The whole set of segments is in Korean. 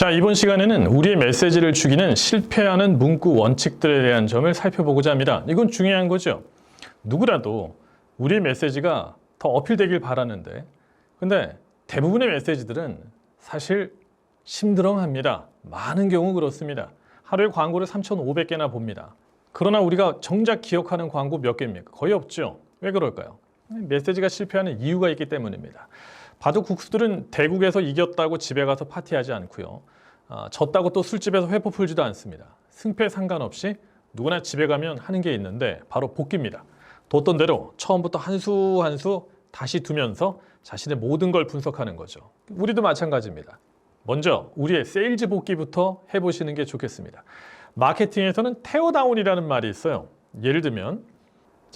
자, 이번 시간에는 우리의 메시지를 죽이는 실패하는 문구 원칙들에 대한 점을 살펴보고자 합니다. 이건 중요한 거죠. 누구라도 우리의 메시지가 더 어필되길 바라는데, 근데 대부분의 메시지들은 사실 심드렁합니다. 많은 경우 그렇습니다. 하루에 광고를 3,500개나 봅니다. 그러나 우리가 정작 기억하는 광고 몇 개입니까? 거의 없죠. 왜 그럴까요? 메시지가 실패하는 이유가 있기 때문입니다. 바둑 국수들은 대국에서 이겼다고 집에 가서 파티하지 않고요. 졌다고 또 술집에서 회포 풀지도 않습니다. 승패 상관없이 누구나 집에 가면 하는 게 있는데 바로 복기입니다. 뒀던 대로 처음부터 한 수 한 수 다시 두면서 자신의 모든 걸 분석하는 거죠. 우리도 마찬가지입니다. 먼저 우리의 세일즈 복기부터 해보시는 게 좋겠습니다. 마케팅에서는 테어다운이라는 말이 있어요. 예를 들면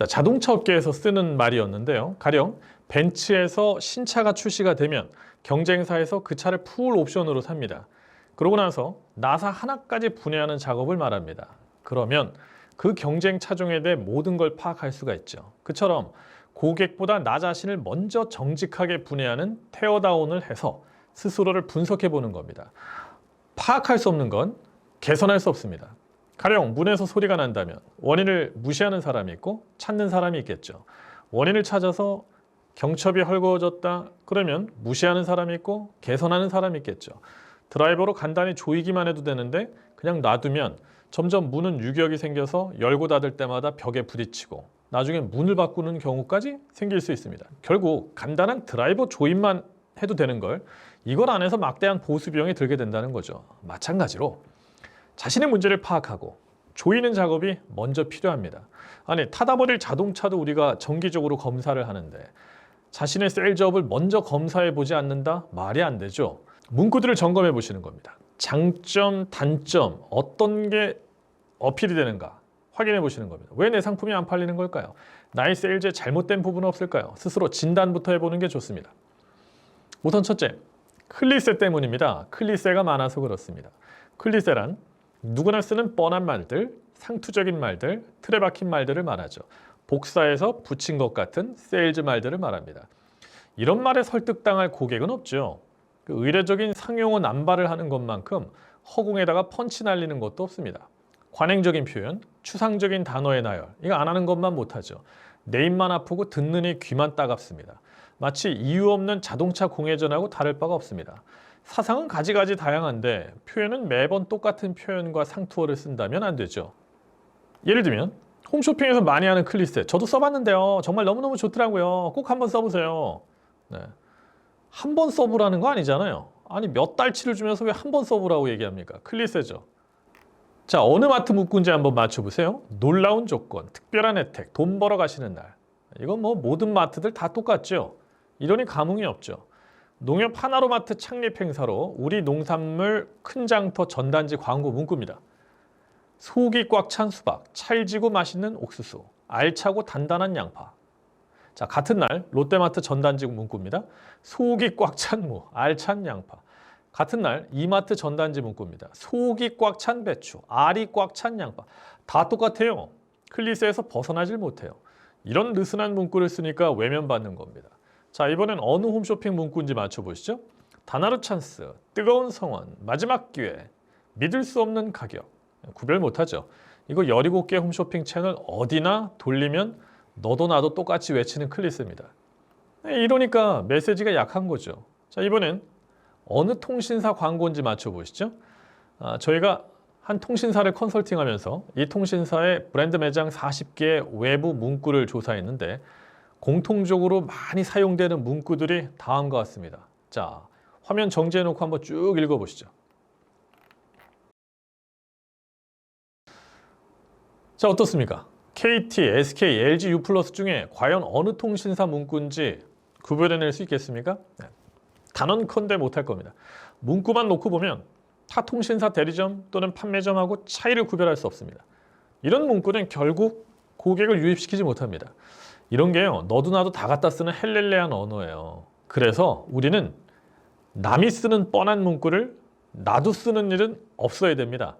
자동차 업계에서 쓰는 말이었는데요. 가령 벤츠에서 신차가 출시가 되면 경쟁사에서 그 차를 풀 옵션으로 삽니다. 그러고 나서 나사 하나까지 분해하는 작업을 말합니다. 그러면 그 경쟁 차종에 대해 모든 걸 파악할 수가 있죠. 그처럼 고객보다 나 자신을 먼저 정직하게 분해하는 테어다운을 해서 스스로를 분석해 보는 겁니다. 파악할 수 없는 건 개선할 수 없습니다. 가령 문에서 소리가 난다면 원인을 무시하는 사람이 있고 찾는 사람이 있겠죠. 원인을 찾아서 경첩이 헐거워졌다 그러면 무시하는 사람이 있고 개선하는 사람이 있겠죠. 드라이버로 간단히 조이기만 해도 되는데 그냥 놔두면 점점 문은 유격이 생겨서 열고 닫을 때마다 벽에 부딪히고 나중에 문을 바꾸는 경우까지 생길 수 있습니다. 결국 간단한 드라이버 조임만 해도 되는 걸 이걸 안 해서 막대한 보수 비용이 들게 된다는 거죠. 마찬가지로 자신의 문제를 파악하고 조이는 작업이 먼저 필요합니다. 아니, 타다 버릴 자동차도 우리가 정기적으로 검사를 하는데 자신의 세일즈업을 먼저 검사해 보지 않는다? 말이 안 되죠. 문구들을 점검해 보시는 겁니다. 장점, 단점, 어떤 게 어필이 되는가 확인해 보시는 겁니다. 왜 내 상품이 안 팔리는 걸까요? 나의 세일즈에 잘못된 부분은 없을까요? 스스로 진단부터 해보는 게 좋습니다. 우선 첫째, 클리세 때문입니다. 클리세가 많아서 그렇습니다. 클리세란 누구나 쓰는 뻔한 말들, 상투적인 말들, 틀에 박힌 말들을 말하죠. 복사해서 붙인 것 같은 세일즈 말들을 말합니다. 이런 말에 설득당할 고객은 없죠. 의례적인 상용어 남발을 하는 것만큼 허공에다가 펀치 날리는 것도 없습니다. 관행적인 표현, 추상적인 단어의 나열, 이거 안 하는 것만 못하죠. 내 입만 아프고 듣는 이 귀만 따갑습니다. 마치 이유 없는 자동차 공회전하고 다를 바가 없습니다. 사상은 가지가지 다양한데 표현은 매번 똑같은 표현과 상투어를 쓴다면 안 되죠. 예를 들면 홈쇼핑에서 많이 하는 클리세, 저도 써봤는데요. 정말 너무너무 좋더라고요. 꼭 한번 써보세요. 네. 한 번 써보라는 거 아니잖아요. 아니 몇 달치를 주면서 왜 한 번 써보라고 얘기합니까? 클리세죠. 자, 어느 마트 문구인지 한번 맞춰보세요. 놀라운 조건, 특별한 혜택, 돈 벌어 가시는 날. 이건 뭐 모든 마트들 다 똑같죠. 이러니 감흥이 없죠. 농협 하나로마트 창립 행사로 우리 농산물 큰 장터 전단지 광고 문구입니다. 속이 꽉 찬 수박, 찰지고 맛있는 옥수수, 알차고 단단한 양파. 자, 같은 날 롯데마트 전단지 문구입니다. 속이 꽉 찬 무, 알찬 양파. 같은 날 이마트 전단지 문구입니다. 속이 꽉 찬 배추, 알이 꽉 찬 양파. 다 똑같아요. 클리세에서 벗어나질 못해요. 이런 느슨한 문구를 쓰니까 외면받는 겁니다. 자, 이번엔 어느 홈쇼핑 문구인지 맞춰보시죠. 단하루 찬스, 뜨거운 성원, 마지막 기회, 믿을 수 없는 가격. 구별 못하죠. 이거 17개 홈쇼핑 채널 어디나 돌리면 너도 나도 똑같이 외치는 클리스입니다. 이러니까 메시지가 약한 거죠. 자, 이번엔 어느 통신사 광고인지 맞춰보시죠. 저희가 한 통신사를 컨설팅하면서 이 통신사의 브랜드 매장 40개의 외부 문구를 조사했는데 공통적으로 많이 사용되는 문구들이 다음과 같습니다. 자, 화면 정지해놓고 한번 쭉 읽어보시죠. 자, 어떻습니까? KT, SK, LG, U+ 중에 과연 어느 통신사 문구인지 구별해낼 수 있겠습니까? 네. 단언컨대 못할 겁니다. 문구만 놓고 보면 타 통신사 대리점 또는 판매점하고 차이를 구별할 수 없습니다. 이런 문구는 결국 고객을 유입시키지 못합니다. 이런 게요, 너도 나도 다 갖다 쓰는 헬렐레한 언어예요. 그래서 우리는 남이 쓰는 뻔한 문구를 나도 쓰는 일은 없어야 됩니다.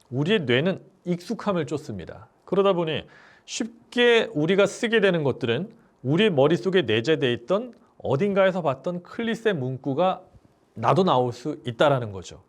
우리의 뇌는 익숙함을 쫓습니다. 그러다 보니 쉽게 우리가 쓰게 되는 것들은 우리 머릿속에 내재되어 있던 어딘가에서 봤던 클리세 문구가 나도 나올 수 있다는 거죠.